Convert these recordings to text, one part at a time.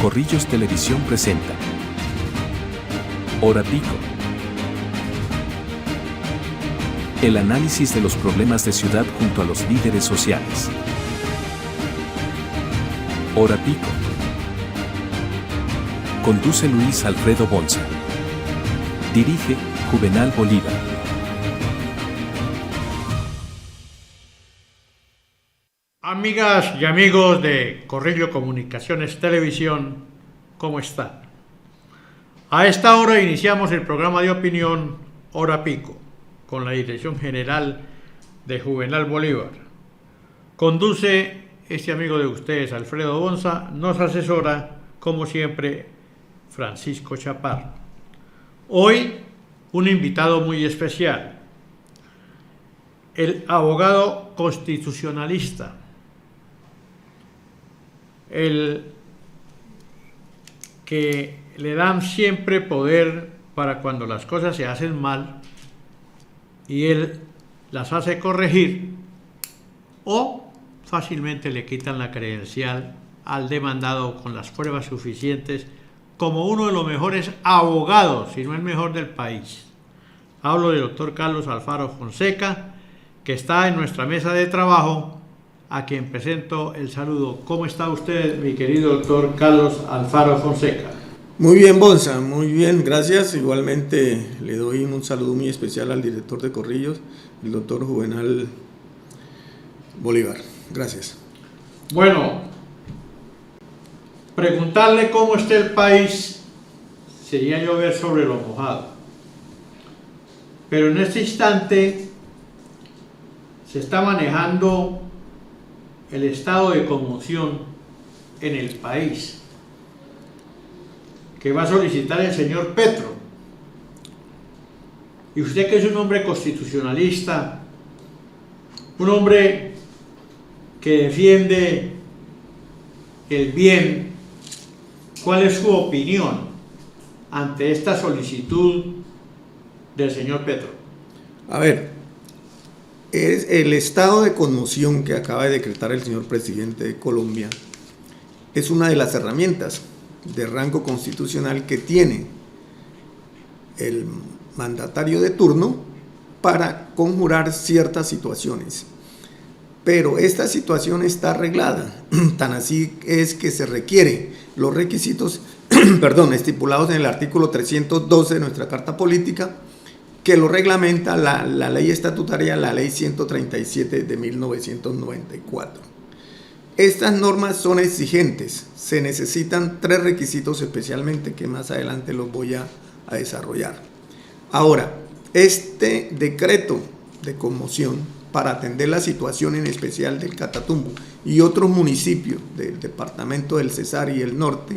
Corrillos Televisión presenta Hora Pico. El análisis de los problemas de ciudad junto a los líderes sociales. Hora Pico. Conduce Luis Alfredo Bonza. Dirige Juvenal Bolívar. Amigas y amigos de Corrillo Comunicaciones Televisión, ¿cómo están? A esta hora iniciamos el programa de opinión Hora Pico, con la dirección general de Juvenal Bolívar. Conduce este amigo de ustedes, Alfredo Bonza, nos asesora, como siempre, Francisco Chaparro. Hoy, un invitado muy especial, el abogado constitucionalista, el que le dan siempre poder para cuando las cosas se hacen mal y él las hace corregir, o fácilmente le quitan la credencial al demandado con las pruebas suficientes, como uno de los mejores abogados, si no el mejor del país. Hablo del doctor Carlos Alfaro Fonseca, que está en nuestra mesa de trabajo, a quien presento el saludo. ¿Cómo está usted, mi querido doctor Carlos Alfaro Fonseca? Muy bien, Bonza, muy bien, gracias. Igualmente le doy un saludo muy especial al director de Corrillos, el doctor Juvenal Bolívar. Gracias. Bueno, preguntarle cómo está el país sería llover sobre lo mojado. Pero en este instante se está manejando el estado de conmoción en el país que va a solicitar el señor Petro. Y usted, que es un hombre constitucionalista, un hombre que defiende el bien, ¿cuál es su opinión ante esta solicitud del señor Petro? A ver, es el estado de conmoción que acaba de decretar el señor presidente de Colombia. Es una de las herramientas de rango constitucional que tiene el mandatario de turno para conjurar ciertas situaciones. Pero esta situación está arreglada, tan así es que se requiere los requisitos estipulados en el artículo 312 de nuestra Carta Política, que lo reglamenta la ley estatutaria, la ley 137 de 1994. Estas normas son exigentes, se necesitan 3 requisitos especialmente que más adelante los voy a desarrollar. Ahora, este decreto de conmoción para atender la situación en especial del Catatumbo y otros municipios del departamento del Cesar y el norte,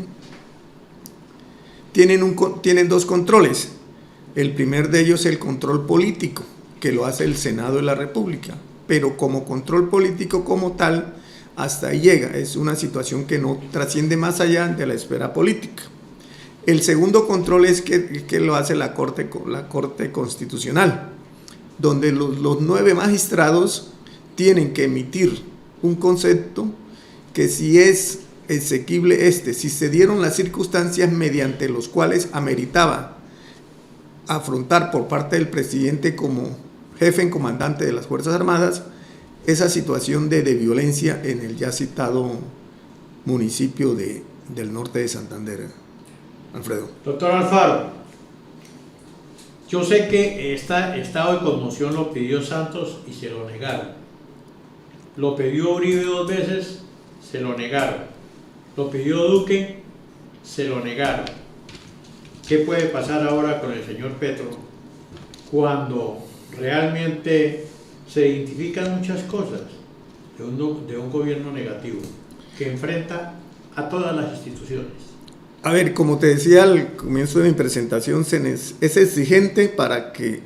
tienen 2 controles. El primer de ellos es el control político, que lo hace el Senado de la República, pero como control político como tal, hasta ahí llega, es una situación que no trasciende más allá de la esfera política. El segundo control es que lo hace la Corte Constitucional, donde los 9 magistrados tienen que emitir un concepto que si es exequible si se dieron las circunstancias mediante los cuales ameritaba afrontar por parte del presidente como jefe en comandante de las Fuerzas Armadas esa situación de violencia en el ya citado municipio del norte de Santander. Alfredo. Doctor Alfaro, yo sé que este estado de conmoción lo pidió Santos y se lo negaron. Lo pidió Uribe 2 veces, se lo negaron. Lo pidió Duque, se lo negaron. ¿Qué puede pasar ahora con el señor Petro cuando realmente se identifican muchas cosas de un gobierno negativo que enfrenta a todas las instituciones? A ver, como te decía al comienzo de mi presentación, es exigente para que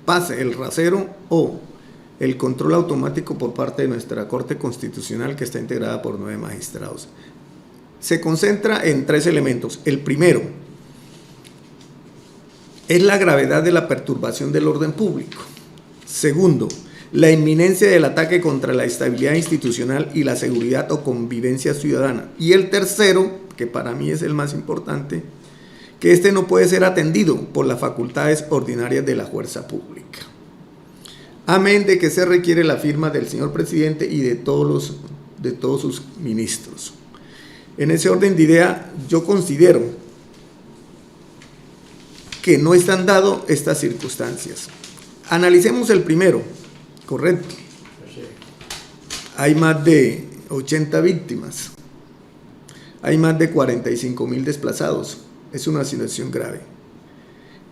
pase el rasero o el control automático por parte de nuestra Corte Constitucional, que está integrada por 9 magistrados. Se concentra en 3 elementos. El primero es la gravedad de la perturbación del orden público. Segundo, la inminencia del ataque contra la estabilidad institucional y la seguridad o convivencia ciudadana. Y el tercero, que para mí es el más importante, que este no puede ser atendido por las facultades ordinarias de la fuerza pública. Amén de que se requiere la firma del señor presidente y de todos sus ministros. En ese orden de idea, yo considero que no están dadas estas circunstancias. Analicemos el primero, correcto. Hay más de 80 víctimas, hay más de 45.000 desplazados, es una situación grave.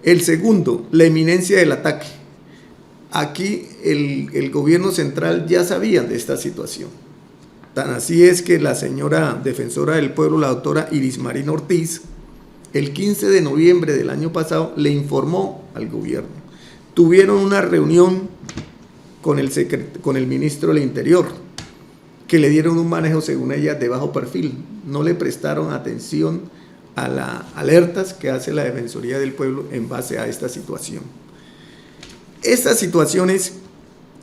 El segundo, la inminencia del ataque. Aquí el gobierno central ya sabía de esta situación. Tan así es que la señora defensora del pueblo, la doctora Iris Marín Ortiz, el 15 de noviembre del año pasado le informó al gobierno. Tuvieron una reunión con el ministro del Interior, que le dieron un manejo, según ella, de bajo perfil. No le prestaron atención a las alertas que hace la Defensoría del Pueblo en base a esta situación. Estas situaciones,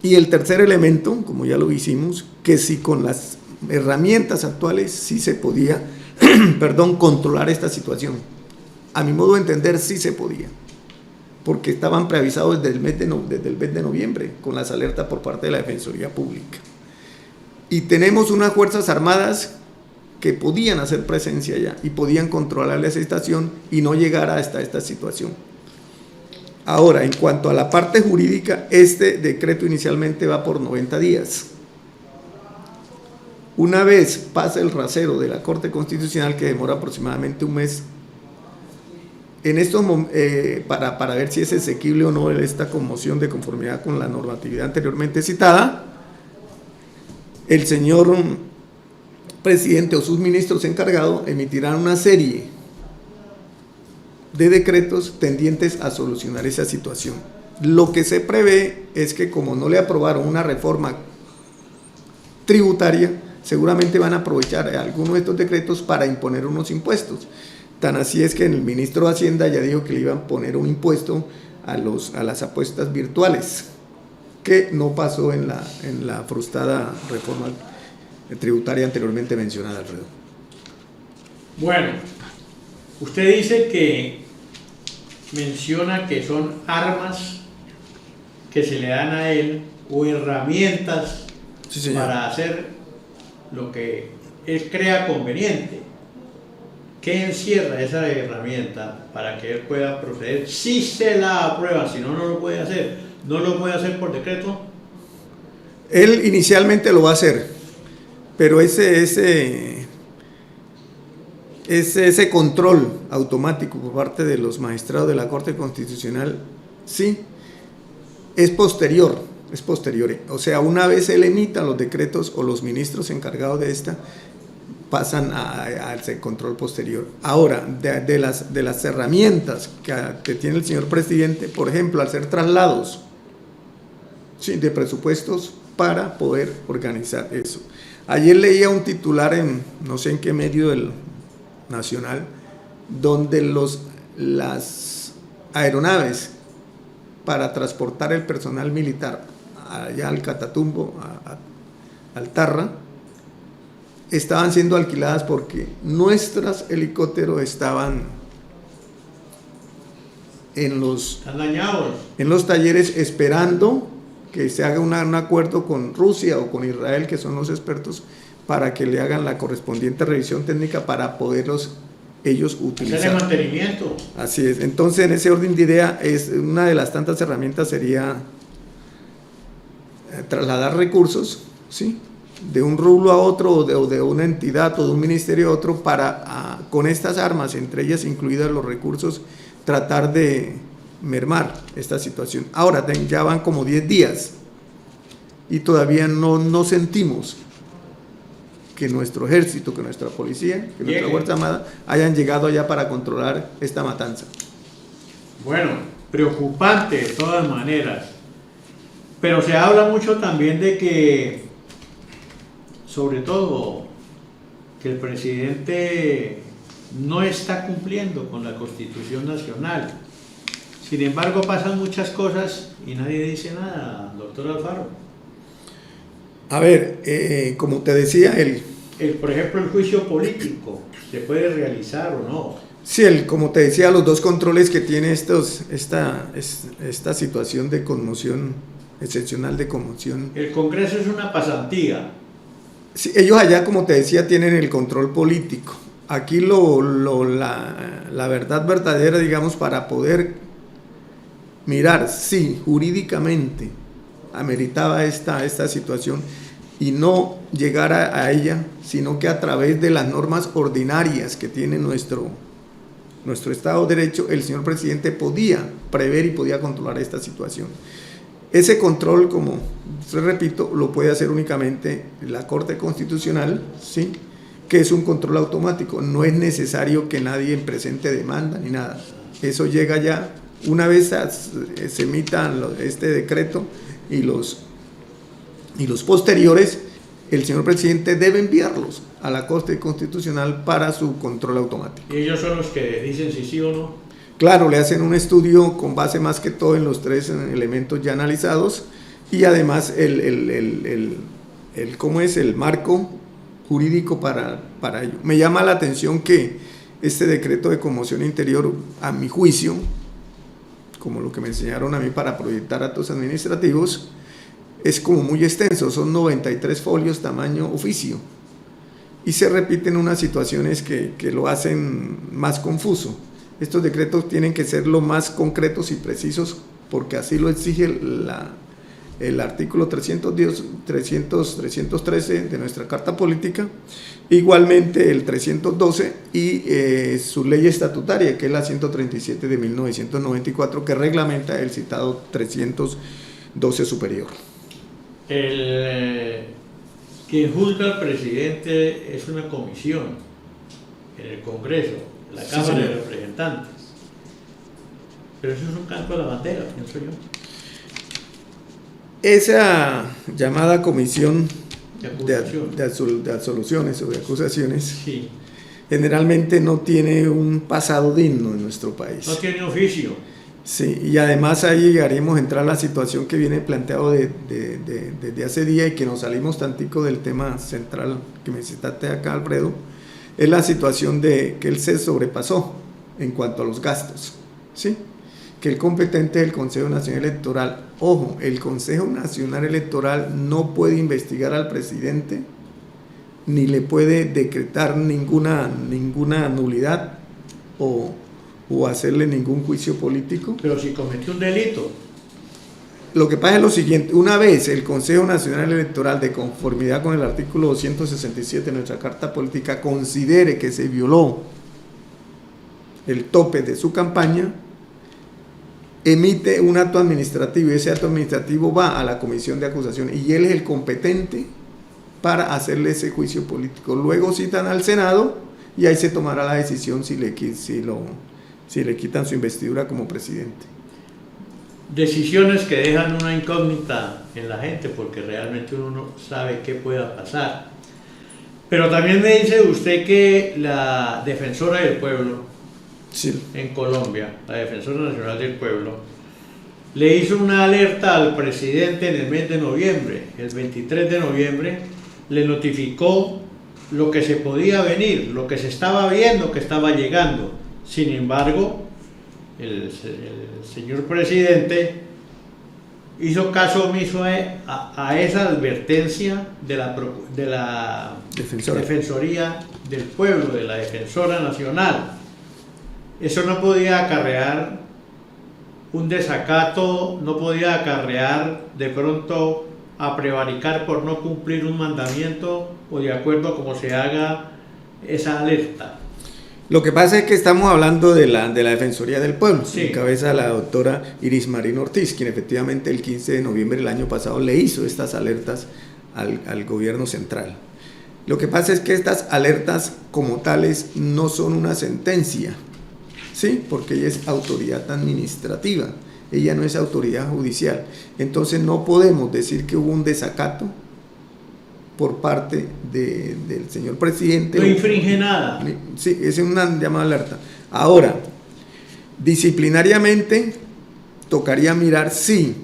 y el tercer elemento, como ya lo hicimos, que si con las herramientas actuales sí se podía controlar esta situación. A mi modo de entender, sí se podía, porque estaban preavisados desde el mes de noviembre con las alertas por parte de la Defensoría Pública. Y tenemos unas Fuerzas Armadas que podían hacer presencia allá y podían controlar la situación y no llegar hasta esta situación. Ahora, en cuanto a la parte jurídica, este decreto inicialmente va por 90 días. Una vez pasa el rasero de la Corte Constitucional, que demora aproximadamente un mes, en estos para ver si es exequible o no esta conmoción de conformidad con la normatividad anteriormente citada, el señor presidente o sus ministros encargados emitirán una serie de decretos tendientes a solucionar esa situación. Lo que se prevé es que, como no le aprobaron una reforma tributaria, seguramente van a aprovechar algunos de estos decretos para imponer unos impuestos. Tan así es que el ministro de Hacienda ya dijo que le iban a poner un impuesto a las apuestas virtuales, que no pasó en la frustrada reforma tributaria anteriormente mencionada, Alfredo. Bueno, usted dice que menciona que son armas que se le dan a él o herramientas, sí, para hacer lo que él crea conveniente. ¿Qué encierra esa herramienta para que él pueda proceder? Si se la aprueba, si no, no lo puede hacer. ¿No lo puede hacer por decreto? Él inicialmente lo va a hacer, pero ese control automático por parte de los magistrados de la Corte Constitucional, sí, es posterior. O sea, una vez él emita los decretos o los ministros encargados de esta, pasan a ese control posterior. Ahora, de las herramientas que tiene el señor presidente, por ejemplo, hacer traslados, sí, de presupuestos para poder organizar eso. Ayer leía un titular no sé en qué medio del nacional, donde las aeronaves para transportar el personal militar allá al Catatumbo, al Tarra, estaban siendo alquiladas porque nuestros helicópteros estaban en los talleres esperando que se haga un acuerdo con Rusia o con Israel, que son los expertos, para que le hagan la correspondiente revisión técnica para poderlos ellos utilizar. Hacer el mantenimiento. Así es. Entonces, en ese orden de idea, una de las tantas herramientas sería trasladar recursos, ¿sí?, de un rublo a otro, o de una entidad o de un ministerio a otro, para con estas armas, entre ellas incluidas los recursos, tratar de mermar esta situación. Ahora ya van como 10 días y todavía no sentimos que nuestro ejército, que nuestra policía, que nuestra Fuerza Armada hayan llegado allá para controlar esta matanza. Bueno, preocupante de todas maneras, pero se habla mucho también de que, sobre todo, que el presidente no está cumpliendo con la Constitución Nacional. Sin embargo, pasan muchas cosas y nadie dice nada, doctor Alfaro. A ver, como te decía, el por ejemplo, el juicio político, ¿se puede realizar o no? Sí, como te decía, los dos controles que tiene esta situación de conmoción, excepcional de conmoción. El Congreso es una pasantía. Sí, ellos allá, como te decía, tienen el control político. Aquí la verdad verdadera, digamos, para poder mirar si jurídicamente ameritaba esta situación y no llegar a ella, sino que a través de las normas ordinarias que tiene nuestro Estado de Derecho, el señor presidente podía prever y podía controlar esta situación. Ese control, como repito, lo puede hacer únicamente la Corte Constitucional, ¿sí?, que es un control automático. No es necesario que nadie presente demanda ni nada. Eso llega ya, una vez se emita este decreto y los posteriores, el señor presidente debe enviarlos a la Corte Constitucional para su control automático. ¿Y ellos son los que dicen si sí o no? Claro, le hacen un estudio con base más que todo en los 3 elementos ya analizados y además cómo es el marco jurídico para ello. Me llama la atención que este decreto de conmoción interior, a mi juicio, como lo que me enseñaron a mí para proyectar actos administrativos, es como muy extenso, son 93 folios tamaño oficio y se repiten unas situaciones que lo hacen más confuso. Estos decretos tienen que ser lo más concretos y precisos porque así lo exige el artículo 313 de nuestra Carta Política, igualmente el 312 y su ley estatutaria, que es la 137 de 1994, que reglamenta el citado 312 superior. Quien juzga al presidente es una comisión en el Congreso, la Cámara de Representantes. Pero eso es un canto a la bandera, pienso yo. Esa llamada comisión de absoluciones o de acusaciones, sí, generalmente no tiene un pasado digno en nuestro país. No tiene oficio. Sí, y además ahí llegaremos a entrar a la situación que viene planteado desde hace día y que nos salimos tantico del tema central que me citaste acá, Alfredo, es la situación de que él se sobrepasó en cuanto a los gastos, ¿sí? Que el competente del Consejo Nacional Electoral, ojo, el Consejo Nacional Electoral no puede investigar al presidente ni le puede decretar ninguna nulidad o hacerle ningún juicio político. Pero si cometió un delito. Lo que pasa es lo siguiente: una vez el Consejo Nacional Electoral, de conformidad con el artículo 267 de nuestra Carta Política, considere que se violó el tope de su campaña, emite un acto administrativo y ese acto administrativo va a la comisión de acusación y él es el competente para hacerle ese juicio político. Luego citan al Senado y ahí se tomará la decisión si le quitan su investidura como presidente. Decisiones que dejan una incógnita en la gente porque realmente uno no sabe qué pueda pasar. Pero también me dice usted que la defensora del pueblo, Sí, en Colombia, la Defensora Nacional del Pueblo, le hizo una alerta al presidente en el mes de noviembre. El 23 de noviembre le notificó lo que se podía venir, lo que se estaba viendo que estaba llegando. Sin embargo, el señor presidente hizo caso omiso a esa advertencia de la Defensoría del Pueblo, de la Defensora Nacional. Eso no podía acarrear un desacato, no podía acarrear de pronto a prevaricar por no cumplir un mandamiento o de acuerdo a cómo se haga esa alerta. lo que pasa es que estamos hablando de la Defensoría del Pueblo, Sí. en cabeza de la doctora Iris Marín Ortiz, quien efectivamente el 15 de noviembre del año pasado le hizo estas alertas al gobierno central. Lo que pasa es que estas alertas como tales no son una sentencia, ¿sí? Porque ella es autoridad administrativa, ella no es autoridad judicial. Entonces no podemos decir que hubo un desacato por parte del señor presidente. No infringe nada. Sí, es una llamada alerta. Ahora, disciplinariamente tocaría mirar si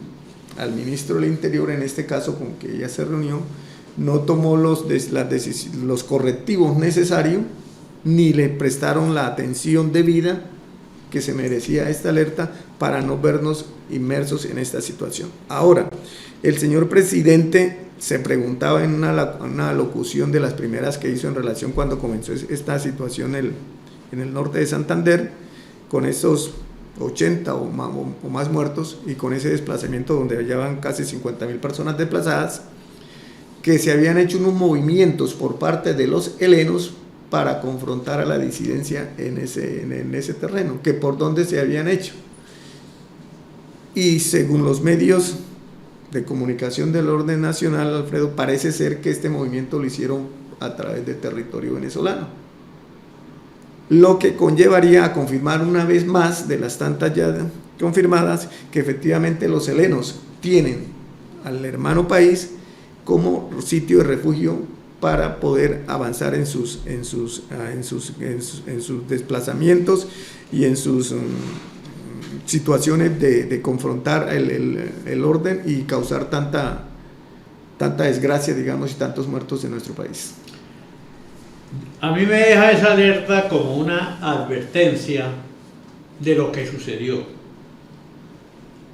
al ministro del Interior, en este caso con que ella se reunió, no tomó los correctivos necesarios, ni le prestaron la atención debida que se merecía esta alerta para no vernos inmersos en esta situación. Ahora, el señor presidente se preguntaba en una locución de las primeras que hizo en relación cuando comenzó esta situación en el norte de Santander, con esos 80 o más muertos y con ese desplazamiento donde ya van casi 50.000 personas desplazadas, que se habían hecho unos movimientos por parte de los helenos para confrontar a la disidencia en ese terreno, que por dónde se habían hecho. Y según los medios de comunicación del orden nacional, Alfredo, parece ser que este movimiento lo hicieron a través del territorio venezolano, lo que conllevaría a confirmar una vez más, de las tantas ya confirmadas, que efectivamente los helenos tienen al hermano país como sitio de refugio para poder avanzar en sus desplazamientos y en sus situaciones de confrontar el orden y causar tanta desgracia, digamos, y tantos muertos en nuestro país. A mí me deja esa alerta como una advertencia de lo que sucedió.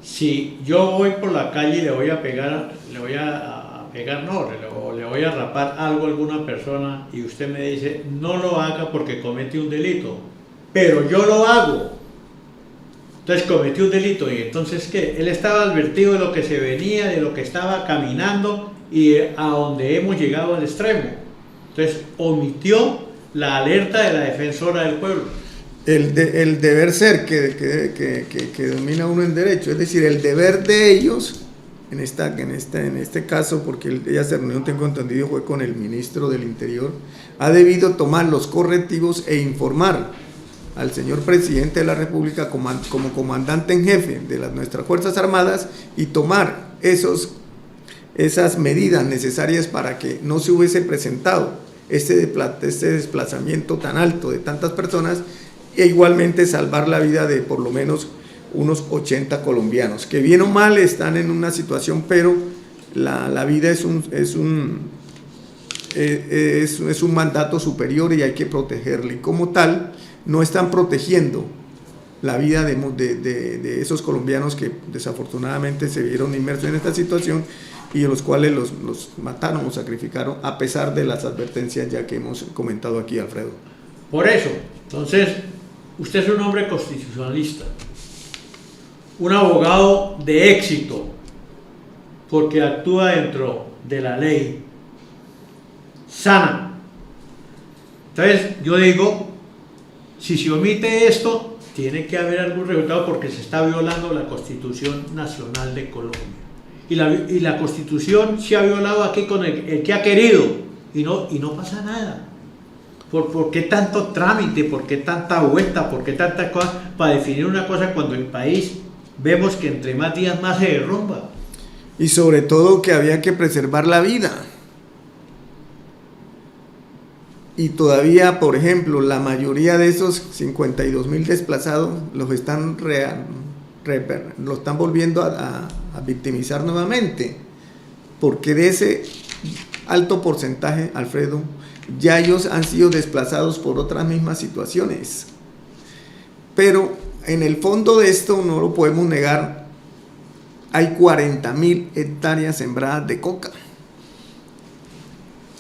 Si yo voy por la calle y le voy a rapar algo a alguna persona y usted me dice no lo haga porque comete un delito, pero yo lo hago, entonces cometió un delito. Y entonces ¿qué? Él estaba advertido de lo que se venía, de lo que estaba caminando y a donde hemos llegado al extremo. Entonces omitió la alerta de la defensora del pueblo. El deber ser que domina uno en derecho, es decir, el deber de ellos, en este caso, porque ella se reunió, tengo entendido, fue con el ministro del Interior, ha debido tomar los correctivos e informar al señor presidente de la República como comandante en jefe de nuestras Fuerzas Armadas y tomar esas medidas necesarias para que no se hubiese presentado este desplazamiento tan alto de tantas personas e igualmente salvar la vida de por lo menos unos 80 colombianos, que bien o mal están en una situación, pero la vida es un mandato superior y hay que protegerla, y como tal no están protegiendo la vida de esos colombianos que desafortunadamente se vieron inmersos en esta situación y de los cuales los mataron o sacrificaron, a pesar de las advertencias ya que hemos comentado aquí, Alfredo. Por eso, entonces, usted es un hombre constitucionalista, un abogado de éxito, porque actúa dentro de la ley sana. Entonces, yo digo, si se omite esto, tiene que haber algún resultado porque se está violando la Constitución Nacional de Colombia. Y la Constitución se ha violado aquí con el que ha querido y no pasa nada. ¿Por qué tanto trámite? ¿Por qué tanta vuelta? ¿Por qué tanta cosa para definir una cosa cuando el país vemos que entre más días más se derrumba? Y sobre todo que había que preservar la vida. Y todavía, por ejemplo, la mayoría de esos 52.000 desplazados los están volviendo a victimizar nuevamente, porque de ese alto porcentaje, Alfredo, ya ellos han sido desplazados por otras mismas situaciones. Pero en el fondo de esto, no lo podemos negar, hay 40.000 hectáreas sembradas de coca.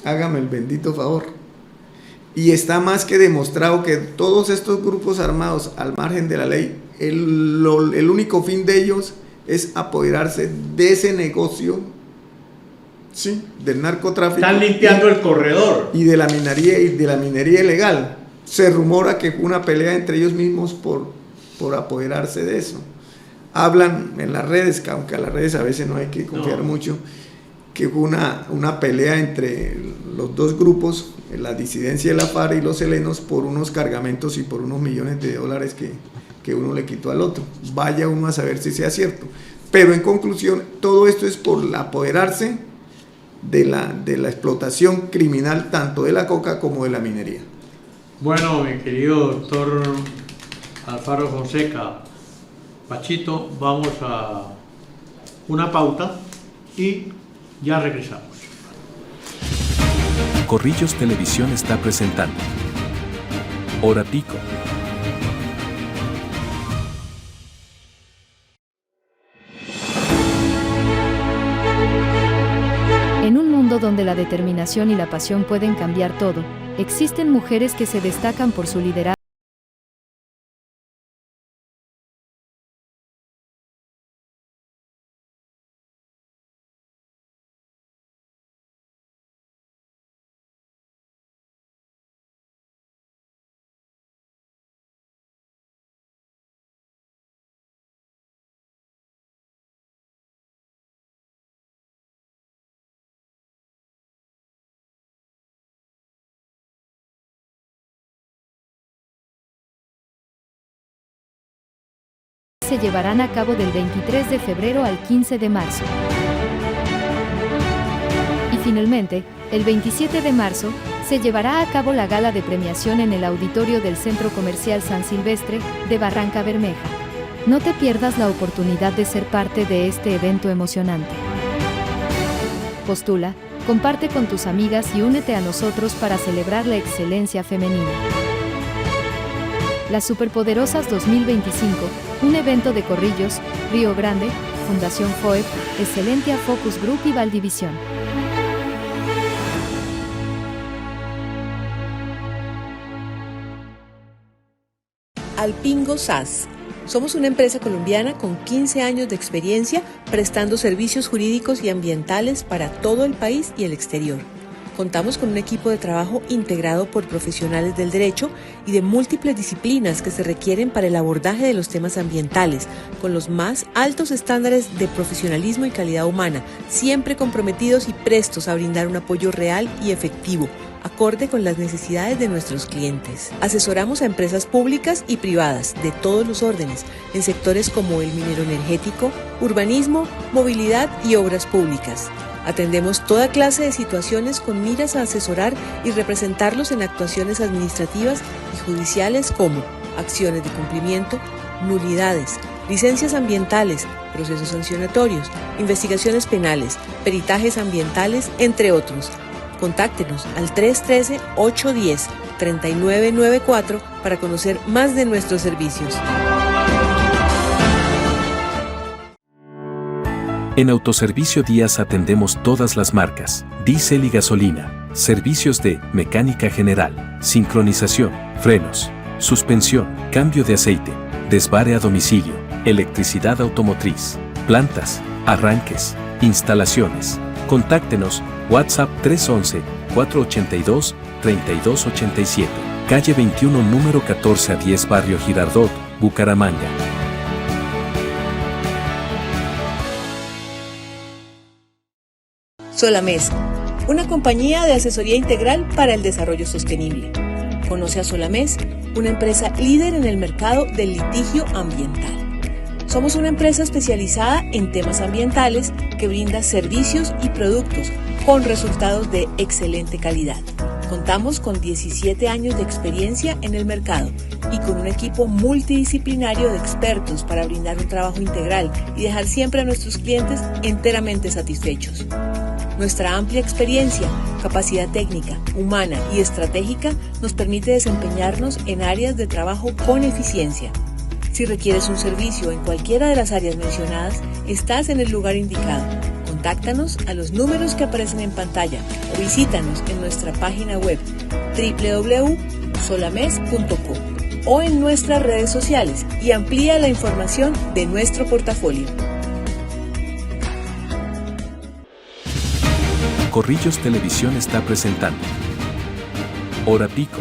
Hágame el bendito favor. Y está más que demostrado que todos estos grupos armados, al margen de la ley, el único fin de ellos es apoderarse de ese negocio, ¿sí?, del narcotráfico. Están limpiando el corredor. Y de la minería ilegal. Se rumora que fue una pelea entre ellos mismos por apoderarse de eso. Hablan en las redes, aunque a las redes a veces no hay que confiar mucho, que fue una pelea entre los dos grupos, la disidencia de la FARC y los helenos, por unos cargamentos y por unos millones de dólares que uno le quitó al otro. Vaya uno a saber si sea cierto. Pero en conclusión, todo esto es por apoderarse de la explotación criminal tanto de la coca como de la minería. Bueno, mi querido doctor Alfaro Fonseca, Pachito, vamos a una pauta y ya regresamos. Corrillos Televisión está presentando Hora Pico. En un mundo donde la determinación y la pasión pueden cambiar todo, existen mujeres que se destacan por su liderazgo. Se llevarán a cabo del 23 de febrero al 15 de marzo. Y finalmente, el 27 de marzo, se llevará a cabo la gala de premiación en el auditorio del Centro Comercial San Silvestre, de Barranca Bermeja. No te pierdas la oportunidad de ser parte de este evento emocionante. Postula, comparte con tus amigas y únete a nosotros para celebrar la excelencia femenina. Las Superpoderosas 2025, un evento de Corrillos, Río Grande, Fundación FOEP, Excelentia Focus Group y Valdivisión. Alpingo SAS. Somos una empresa colombiana con 15 años de experiencia prestando servicios jurídicos y ambientales para todo el país y el exterior. Contamos con un equipo de trabajo integrado por profesionales del derecho y de múltiples disciplinas que se requieren para el abordaje de los temas ambientales, con los más altos estándares de profesionalismo y calidad humana, siempre comprometidos y prestos a brindar un apoyo real y efectivo, acorde con las necesidades de nuestros clientes. Asesoramos a empresas públicas y privadas de todos los órdenes, en sectores como el minero energético, urbanismo, movilidad y obras públicas. Atendemos toda clase de situaciones con miras a asesorar y representarlos en actuaciones administrativas y judiciales como acciones de cumplimiento, nulidades, licencias ambientales, procesos sancionatorios, investigaciones penales, peritajes ambientales, entre otros. Contáctenos al 313-810-3994 para conocer más de nuestros servicios. En Autoservicio Díaz atendemos todas las marcas, diésel y gasolina, servicios de mecánica general, sincronización, frenos, suspensión, cambio de aceite, desvare a domicilio, electricidad automotriz, plantas, arranques, instalaciones. Contáctenos, WhatsApp 311-482-3287, calle 21 número 14-10 Barrio Girardot, Bucaramanga. Solamés, una compañía de asesoría integral para el desarrollo sostenible. Conoce a Solamés, una empresa líder en el mercado del litigio ambiental. Somos una empresa especializada en temas ambientales que brinda servicios y productos con resultados de excelente calidad. Contamos con 17 años de experiencia en el mercado y con un equipo multidisciplinario de expertos para brindar un trabajo integral y dejar siempre a nuestros clientes enteramente satisfechos. Nuestra amplia experiencia, capacidad técnica, humana y estratégica nos permite desempeñarnos en áreas de trabajo con eficiencia. Si requieres un servicio en cualquiera de las áreas mencionadas, estás en el lugar indicado. Contáctanos a los números que aparecen en pantalla o visítanos en nuestra página web www.solames.co o en nuestras redes sociales y amplía la información de nuestro portafolio. Corrillos Televisión está presentando Hora Pico.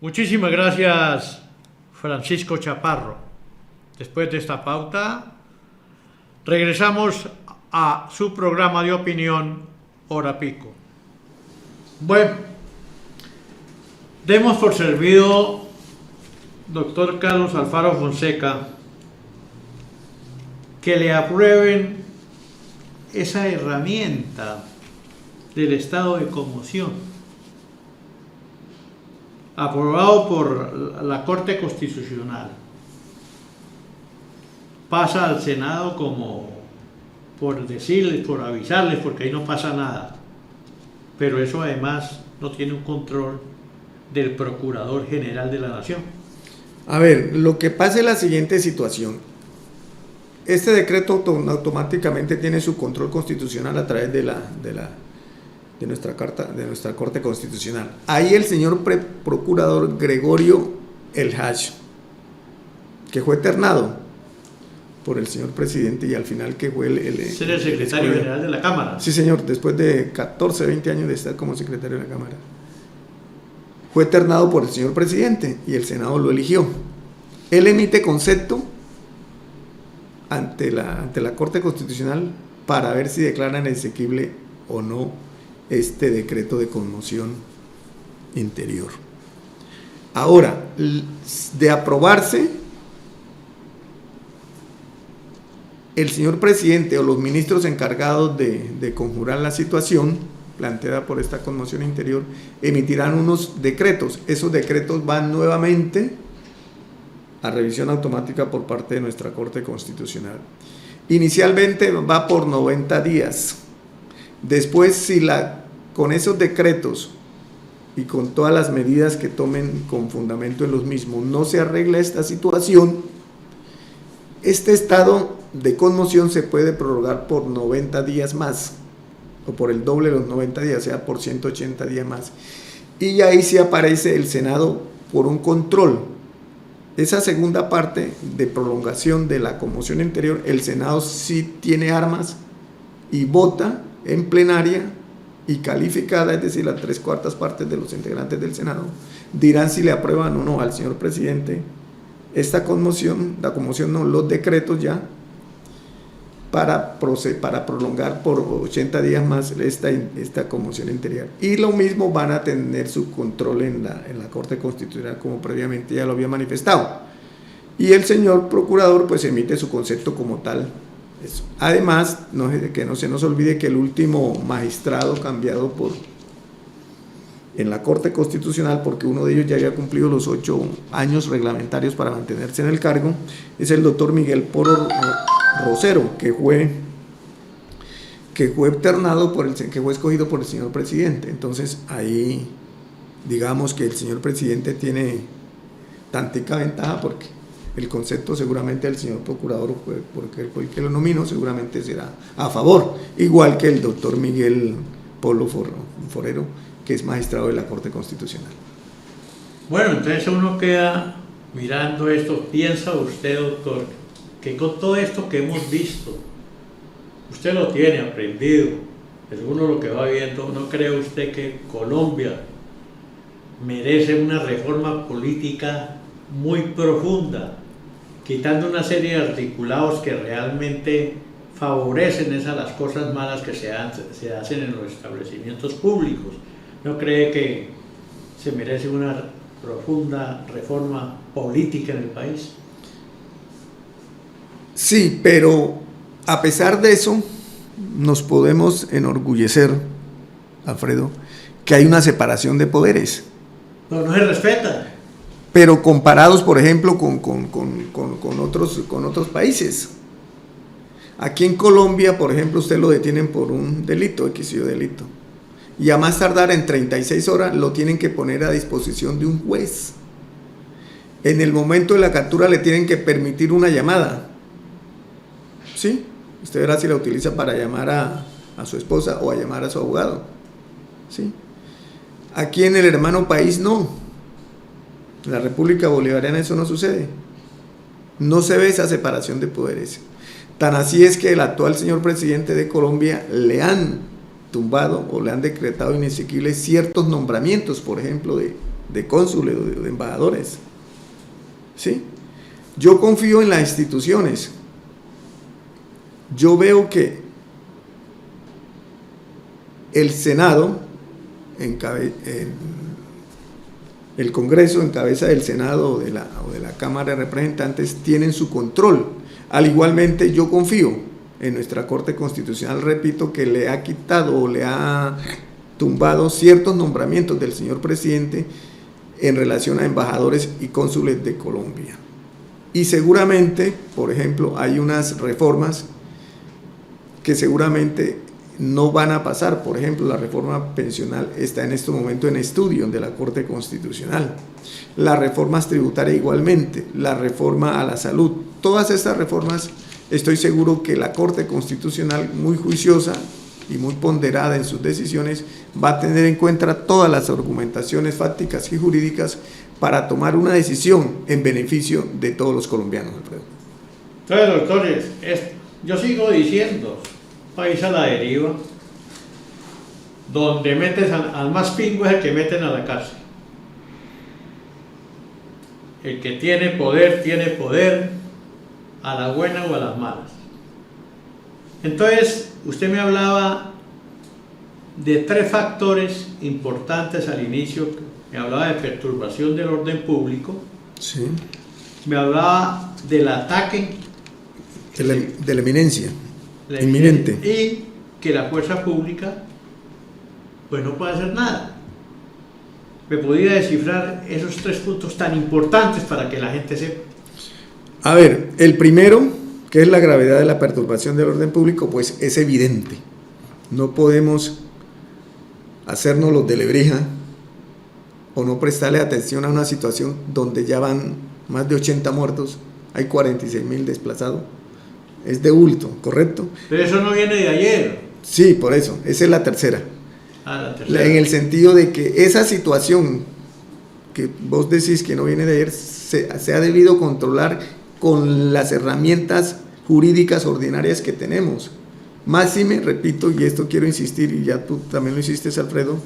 Muchísimas gracias, Francisco Chaparro. Después de esta pauta, regresamos a su programa de opinión, Hora Pico. Bueno, demos por servido, doctor Carlos Alfaro Fonseca, que le aprueben esa herramienta del estado de conmoción, aprobado por la Corte Constitucional, pasa al Senado como por decirles, por avisarles, porque ahí no pasa nada. Pero eso además no tiene un control del Procurador General de la Nación. A ver, lo que pasa es la siguiente situación. Este decreto automáticamente tiene su control constitucional a través de nuestra Corte Constitucional. Ahí el señor procurador Gregorio El Hach, que fue ternado por el señor presidente y al final que fue el secretario general de la Cámara. Sí, señor, después de 14, 20 años de estar como secretario de la Cámara. Fue ternado por el señor presidente y el Senado lo eligió. Él emite concepto ante la Corte Constitucional para ver si declaran exequible o no este decreto de conmoción interior. Ahora, de aprobarse, el señor presidente o los ministros encargados de conjurar la situación planteada por esta conmoción interior emitirán unos decretos. Esos decretos van nuevamente a revisión automática por parte de nuestra Corte Constitucional. Inicialmente va por 90 días. Después, si con esos decretos y con todas las medidas que tomen con fundamento en los mismos no se arregla esta situación, este estado de conmoción se puede prorrogar por 90 días más, o por el doble de los 90 días, o sea, por 180 días más. Y ahí sí aparece el Senado por un control. Esa segunda parte de prolongación de la conmoción interior, el Senado sí tiene armas y vota en plenaria y calificada, es decir, las 3/4 partes de los integrantes del Senado dirán si le aprueban o no al señor presidente esta conmoción, los decretos ya, para prolongar por 80 días más esta conmoción interior. Y lo mismo van a tener su control en la Corte Constitucional, como previamente ya lo había manifestado. Y el señor procurador pues emite su concepto como tal. Eso. Además, que no se nos olvide que el último magistrado cambiado en la Corte Constitucional, porque uno de ellos ya había cumplido los 8 años reglamentarios para mantenerse en el cargo, es el doctor Miguel Poro Rosero, que fue ternado que fue escogido por el señor presidente. Entonces ahí digamos que el señor presidente tiene tantica ventaja, porque el concepto seguramente del señor procurador, porque fue el que lo nominó, seguramente será a favor, igual que el doctor Miguel Polo Forero, que es magistrado de la Corte Constitucional. Bueno, entonces uno queda mirando esto. ¿Piensa usted, doctor, que con todo esto que hemos visto, usted lo tiene aprendido, según lo que va viendo, ¿no cree usted que Colombia merece una reforma política muy profunda, quitando una serie de articulados que realmente favorecen las cosas malas que se hacen en los establecimientos públicos? ¿No cree que se merece una profunda reforma política en el país? Sí, pero a pesar de eso, nos podemos enorgullecer, Alfredo, que hay una separación de poderes. No se respeta. Pero comparados, por ejemplo, con otros países. Aquí en Colombia, por ejemplo, usted lo detienen por un delito, X delito. Y a más tardar en 36 horas lo tienen que poner a disposición de un juez. En el momento de la captura le tienen que permitir una llamada. ¿Sí? Usted verá si la utiliza para llamar a su esposa o a llamar a su abogado. ¿Sí? Aquí en el hermano país no. En la República Bolivariana eso no sucede. No se ve esa separación de poderes. Tan así es que el actual señor presidente de Colombia le han tumbado o le han decretado inexequibles ciertos nombramientos, por ejemplo, de cónsules o de embajadores. ¿Sí? Yo confío en las instituciones. Yo veo que el Senado, el Congreso en cabeza del Senado o de la Cámara de Representantes tienen su control. Al igualmente yo confío en nuestra Corte Constitucional, repito, que le ha quitado o le ha tumbado ciertos nombramientos del señor presidente en relación a embajadores y cónsules de Colombia. Y seguramente, por ejemplo, hay unas reformas que seguramente no van a pasar. Por ejemplo, la reforma pensional está en este momento en estudio de la Corte Constitucional. Las reformas tributarias igualmente, la reforma a la salud. Todas estas reformas, estoy seguro que la Corte Constitucional, muy juiciosa y muy ponderada en sus decisiones, va a tener en cuenta todas las argumentaciones fácticas y jurídicas para tomar una decisión en beneficio de todos los colombianos, Alfredo. Entonces, doctores, yo sigo diciendo, país a la deriva, donde metes al más pingo es el que meten a la cárcel. El que tiene poder, a la buena o a las malas. Entonces, usted me hablaba de 3 factores importantes al inicio. Me hablaba de perturbación del orden público. Sí. Me hablaba del ataque De la eminencia. Inminente. Y que la fuerza pública pues no puede hacer nada. ¿Me podría descifrar esos 3 puntos tan importantes para que la gente sepa? A ver, el primero, que es la gravedad de la perturbación del orden público, pues es evidente. No podemos hacernos los de lebrija o no prestarle atención a una situación donde ya van más de 80 muertos, hay 46.000 desplazados. Es de bulto, ¿correcto? Pero eso no viene de ayer. Sí, por eso, esa es la tercera. La tercera. En el sentido de que esa situación que vos decís que no viene de ayer se ha debido controlar con las herramientas jurídicas ordinarias que tenemos. Máxime, repito, y esto quiero insistir, y ya tú también lo hiciste, Alfredo,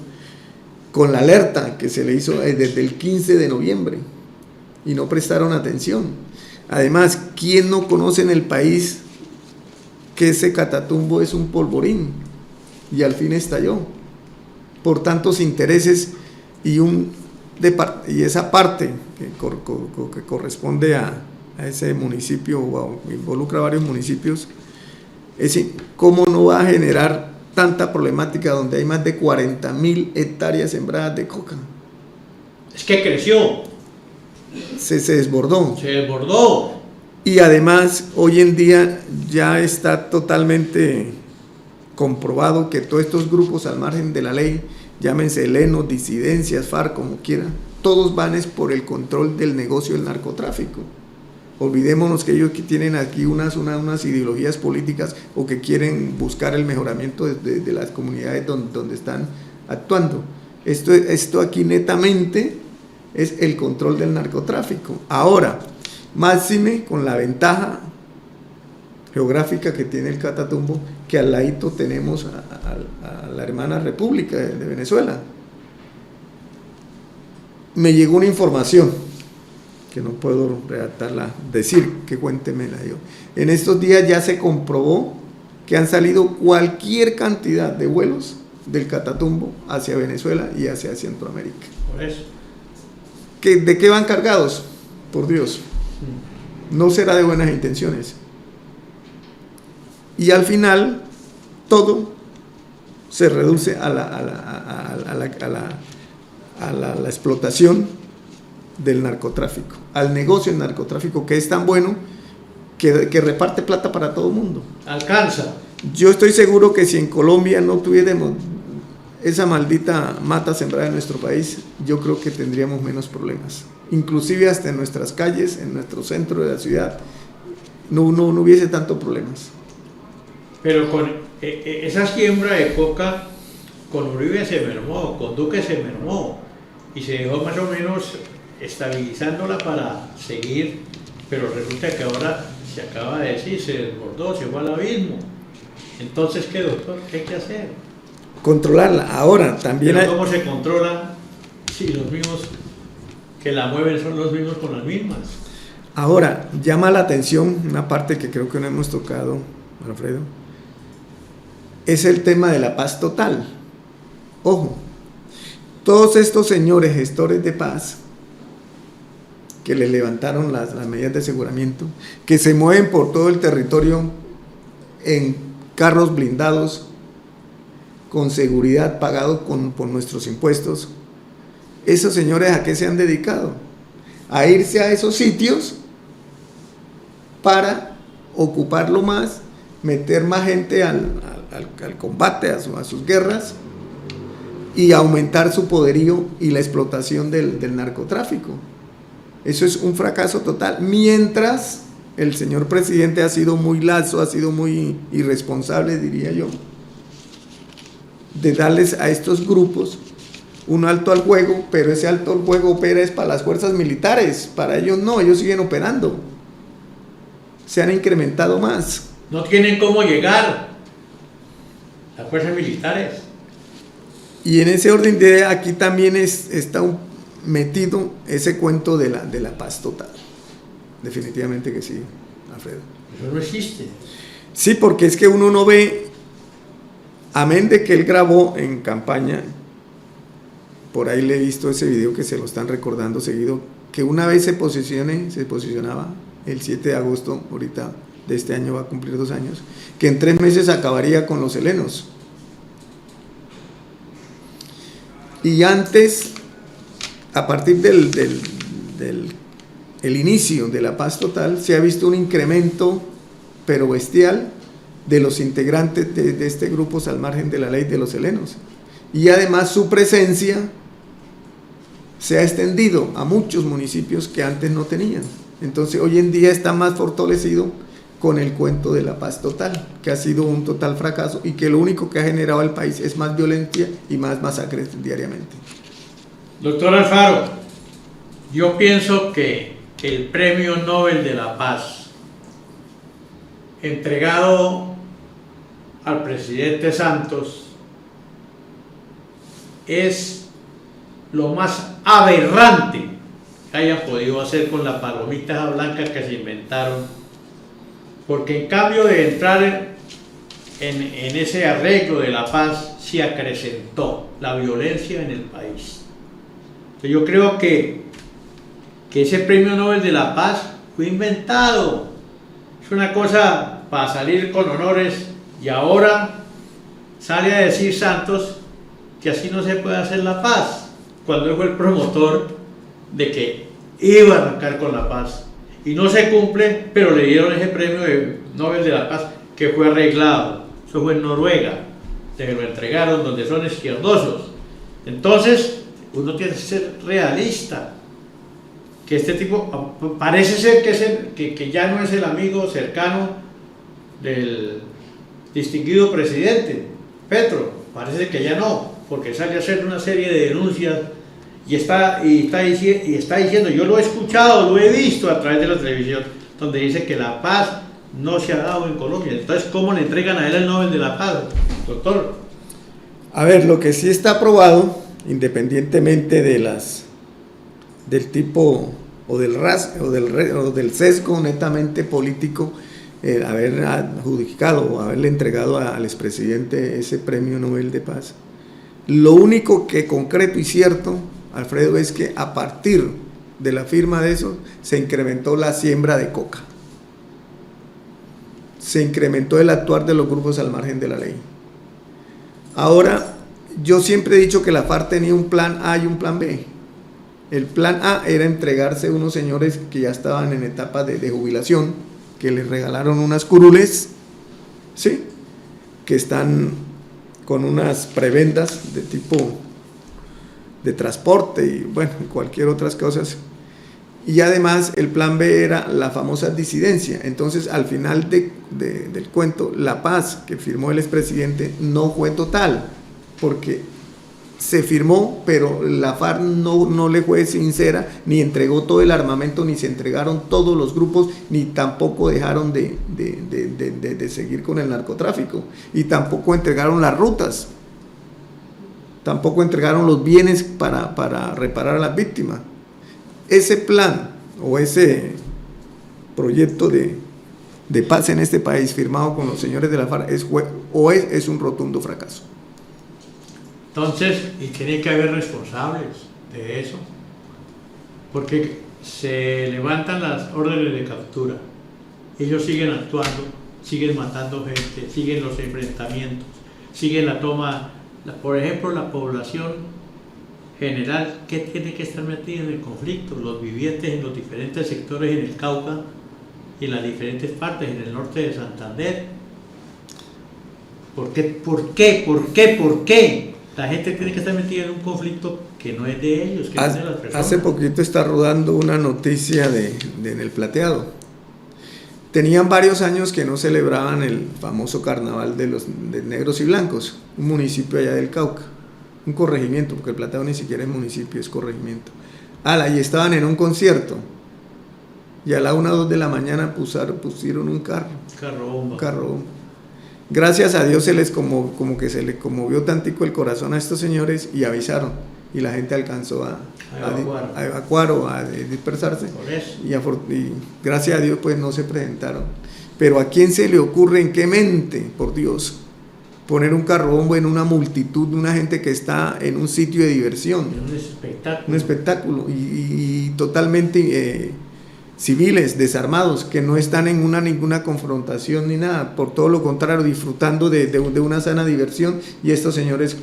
con la alerta que se le hizo desde el 15 de noviembre y no prestaron atención. Además, ¿quién no conoce en el país que ese Catatumbo es un polvorín y al fin estalló por tantos intereses y esa parte que corresponde a ese municipio o involucra a varios municipios? Es decir, ¿cómo no va a generar tanta problemática donde hay más de 40.000 hectáreas sembradas de coca? Es que creció. Se desbordó. Se desbordó. Y además, hoy en día ya está totalmente comprobado que todos estos grupos al margen de la ley, llámense helenos, disidencias, FARC, como quieran, todos van es por el control del negocio del narcotráfico. Olvidémonos que ellos tienen aquí unas ideologías políticas o que quieren buscar el mejoramiento de las comunidades donde están actuando. Esto aquí netamente es el control del narcotráfico. Ahora, máxime con la ventaja geográfica que tiene el Catatumbo, que al ladito tenemos a la hermana República de Venezuela. Me llegó una información que no puedo redactarla, decir que cuéntemela yo. En estos días ya se comprobó que han salido cualquier cantidad de vuelos del Catatumbo hacia Venezuela y hacia Centroamérica. Por eso. ¿De qué van cargados? Por Dios. No será de buenas intenciones. Y al final todo se reduce a la explotación del narcotráfico, al negocio del narcotráfico, que es tan bueno que reparte plata para todo el mundo. Alcanza. Yo estoy seguro que si en Colombia no tuviéramos esa maldita mata sembrada en nuestro país, yo creo que tendríamos menos problemas. Inclusive hasta en nuestras calles, en nuestro centro de la ciudad, no hubiese tantos problemas. Pero con esa siembra de coca, con Uribe se mermó, con Duque se mermó, y se dejó más o menos estabilizándola para seguir, pero resulta que ahora se acaba de decir, se desbordó, se fue al abismo. Entonces, ¿qué, doctor? ¿Qué hay que hacer? Controlarla. Ahora también ¿Pero cómo se controla si los mismos que la mueven son los mismos con las mismas? Ahora, llama la atención una parte que creo que no hemos tocado, Alfredo, es el tema de la paz total. Ojo, todos estos señores gestores de paz que le levantaron las medidas de aseguramiento, que se mueven por todo el territorio en carros blindados, con seguridad, pagados por nuestros impuestos. Esos señores, ¿a qué se han dedicado? A irse a esos sitios para ocuparlo más meter más gente al combate, a sus guerras, y aumentar su poderío y la explotación del narcotráfico. Eso es un fracaso total, mientras el señor presidente ha sido muy lazo, ha sido muy irresponsable, diría yo, de darles a estos grupos un alto al juego, pero ese alto al juego opera es para las fuerzas militares, para ellos no, ellos siguen operando, se han incrementado más. No tienen cómo llegar las fuerzas militares. Y en ese orden de idea, aquí también está metido ese cuento de la paz total. Definitivamente que sí, Alfredo. Eso no existe. Sí, porque es que uno no ve, amén de que él grabó en campaña, por ahí le he visto ese video que se lo están recordando seguido, que una vez se posicionaba el 7 de agosto, ahorita de este año va a cumplir 2 años, que en 3 meses acabaría con los helenos. Y antes, a partir del inicio de la paz total, se ha visto un incremento, pero bestial, de los integrantes de este grupo al margen de la ley de los helenos. Y además su presencia se ha extendido a muchos municipios que antes no tenían. Entonces hoy en día está más fortalecido con el cuento de la paz total, que ha sido un total fracaso y que lo único que ha generado al país es más violencia y más masacres diariamente. Doctor Alfaro, yo pienso que el Premio Nobel de la Paz entregado al presidente Santos es lo más aberrante que hayan podido hacer con las palomitas blancas que se inventaron, porque en cambio de entrar en ese arreglo de la paz se acrecentó la violencia en el país. Yo creo que ese Premio Nobel de la Paz fue inventado, es una cosa para salir con honores, y ahora sale a decir Santos que así no se puede hacer la paz, cuando él fue el promotor de que iba a arrancar con la paz, y no se cumple, pero le dieron ese Premio Nobel de la Paz que fue arreglado. Eso fue en Noruega, se lo entregaron donde son izquierdosos. Entonces uno tiene que ser realista, que este tipo parece ser que ya no es el amigo cercano del distinguido presidente Petro, parece que ya no, porque sale a hacer una serie de denuncias y está diciendo, yo lo he escuchado, lo he visto a través de la televisión, donde dice que la paz no se ha dado en Colombia. Entonces, ¿cómo le entregan a él el Nobel de la Paz, doctor? A ver, lo que sí está aprobado, independientemente del tipo o del sesgo netamente político, haber adjudicado o haberle entregado al expresidente ese Premio Nobel de Paz. Lo único que concreto y cierto, Alfredo, es que a partir de la firma de eso se incrementó la siembra de coca, se incrementó el actuar de los grupos al margen de la ley. Ahora, yo siempre he dicho que la FARC tenía un plan A y un plan B. El plan A era entregarse a unos señores que ya estaban en etapa de jubilación, que les regalaron unas curules, ¿sí?, que están con unas prebendas de tipo de transporte y bueno, cualquier otras cosas. Y además el plan B era la famosa disidencia. Entonces al final del cuento, la paz que firmó el expresidente no fue total, porque se firmó, pero la FARC no le fue sincera, ni entregó todo el armamento, ni se entregaron todos los grupos, ni tampoco dejaron de seguir con el narcotráfico, y tampoco entregaron las rutas, tampoco entregaron los bienes para reparar a las víctimas. Ese plan o ese proyecto de paz en este país firmado con los señores de la FARC es un rotundo fracaso. Entonces, y tiene que haber responsables de eso, porque se levantan las órdenes de captura, ellos siguen actuando, siguen matando gente, siguen los enfrentamientos, siguen la toma, por ejemplo, la población general que tiene que estar metida en el conflicto, los vivientes en los diferentes sectores en el Cauca y en las diferentes partes, en el norte de Santander, ¿Por qué? ¿Por qué? ¿Por qué? ¿Por qué? La gente tiene que estar metida en un conflicto que no es de ellos, que no es de las personas. Hace poquito está rodando una noticia en el Plateado. Tenían varios años que no celebraban el famoso carnaval de negros y blancos, un municipio allá del Cauca, un corregimiento, porque el Plateado ni siquiera es municipio, es corregimiento. Y estaban en un concierto, y a la 1 o 2 de la mañana pusieron un carro bomba. Gracias a Dios como que se les conmovió tantico el corazón a estos señores y avisaron, y la gente alcanzó a evacuar o a dispersarse. Y gracias a Dios pues no se presentaron. Pero ¿a quién se le ocurre, en qué mente, por Dios, poner un carro bomba en una multitud de una gente que está en un sitio de diversión? Un espectáculo y totalmente civiles, desarmados, que no están en ninguna confrontación ni nada, por todo lo contrario, disfrutando de una sana diversión, y estos señores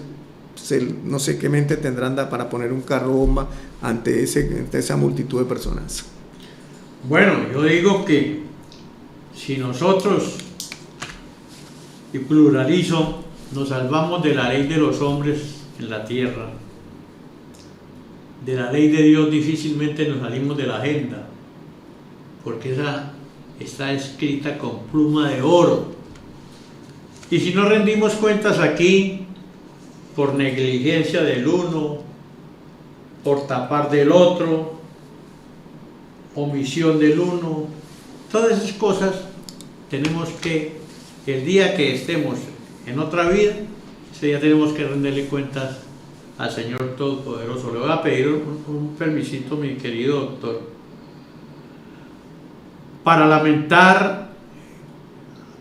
no sé qué mente tendrán para poner un carro bomba ante esa multitud de personas. Bueno, yo digo que si nosotros, y pluralizo, nos salvamos de la ley de los hombres en la tierra, de la ley de Dios difícilmente nos salimos de la agenda, porque esa está escrita con pluma de oro. Y si no rendimos cuentas aquí, por negligencia del uno, por tapar del otro, omisión del uno, todas esas cosas tenemos que, el día que estemos en otra vida, ese día tenemos que rendirle cuentas al Señor Todopoderoso. Le voy a pedir un permisito, mi querido doctor, para lamentar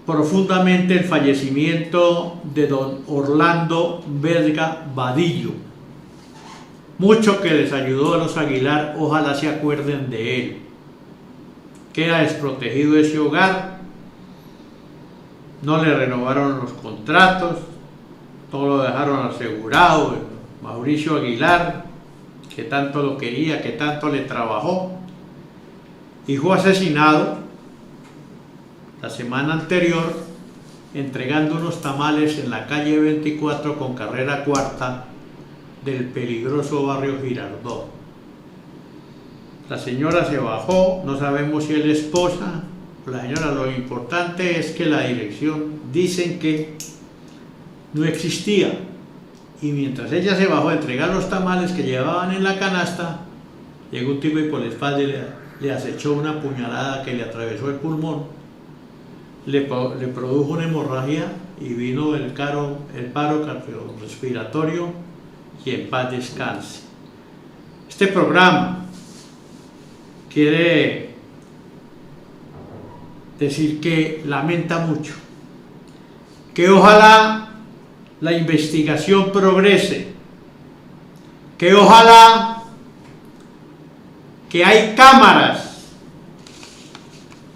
profundamente el fallecimiento de don Orlando Vesga Vadillo. Mucho que les ayudó a los Aguilar, ojalá se acuerden de él. Queda desprotegido ese hogar, no le renovaron los contratos, todo lo dejaron asegurado. Mauricio Aguilar, que tanto lo quería, que tanto le trabajó, y fue asesinado la semana anterior entregando unos tamales en la calle 24 con carrera cuarta del peligroso barrio Girardot. La señora se bajó, no sabemos si es la esposa o la señora. Lo importante es que la dirección dicen que no existía, y mientras ella se bajó a entregar los tamales que llevaban en la canasta, llegó un tipo y por la espalda le acechó una puñalada que le atravesó el pulmón, le produjo una hemorragia y vino el paro cardiorrespiratorio, y en paz descanse. Este programa quiere decir que lamenta mucho, que ojalá la investigación progrese, que ojalá que hay cámaras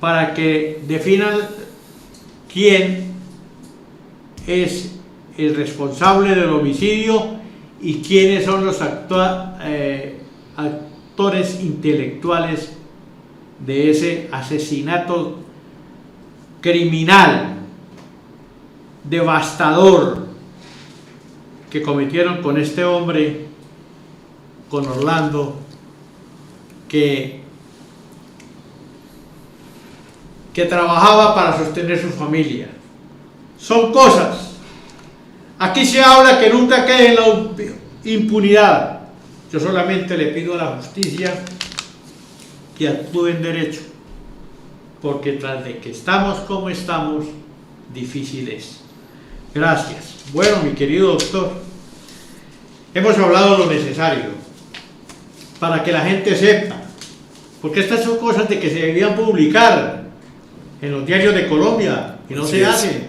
para que definan quién es el responsable del homicidio y quiénes son los actores intelectuales de ese asesinato criminal, devastador, que cometieron con este hombre, con Orlando, que trabajaba para sostener su familia. Son cosas. Aquí se habla que nunca quede en la impunidad. Yo solamente le pido a la justicia que actúe en derecho, porque tras de que estamos como estamos, difícil es. Gracias. Bueno, mi querido doctor, hemos hablado lo necesario para que la gente sepa, porque estas son cosas de que se debían publicar en los diarios de Colombia y no se hace.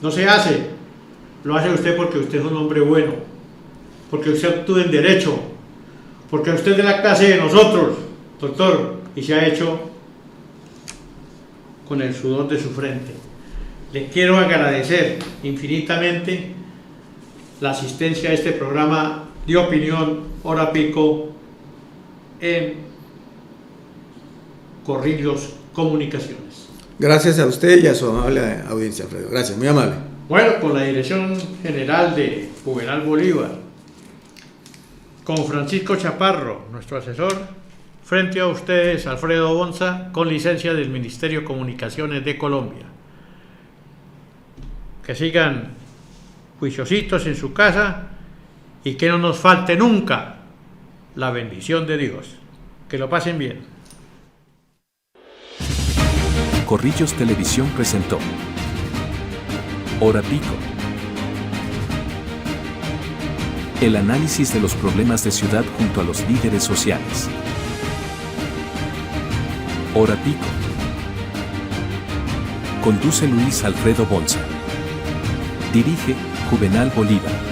Lo hace usted porque usted es un hombre bueno, porque usted actúa en derecho, porque usted es de la clase de nosotros, doctor, y se ha hecho con el sudor de su frente. Le quiero agradecer infinitamente la asistencia a este programa de opinión Hora Pico en Corrillos Comunicaciones. Gracias a usted y a su amable audiencia, Alfredo. Gracias, muy amable. Bueno, con la dirección general de Juvenal Bolívar, con Francisco Chaparro, nuestro asesor, frente a ustedes Alfredo Bonza, con licencia del Ministerio de Comunicaciones de Colombia. Que sigan juiciositos en su casa y que no nos falte nunca la bendición de Dios. Que lo pasen bien. Corrillos Televisión presentó Hora Pico. El análisis de los problemas de ciudad junto a los líderes sociales. Hora Pico. Conduce Luis Alfredo Bonza. Dirige Juvenal Bolívar.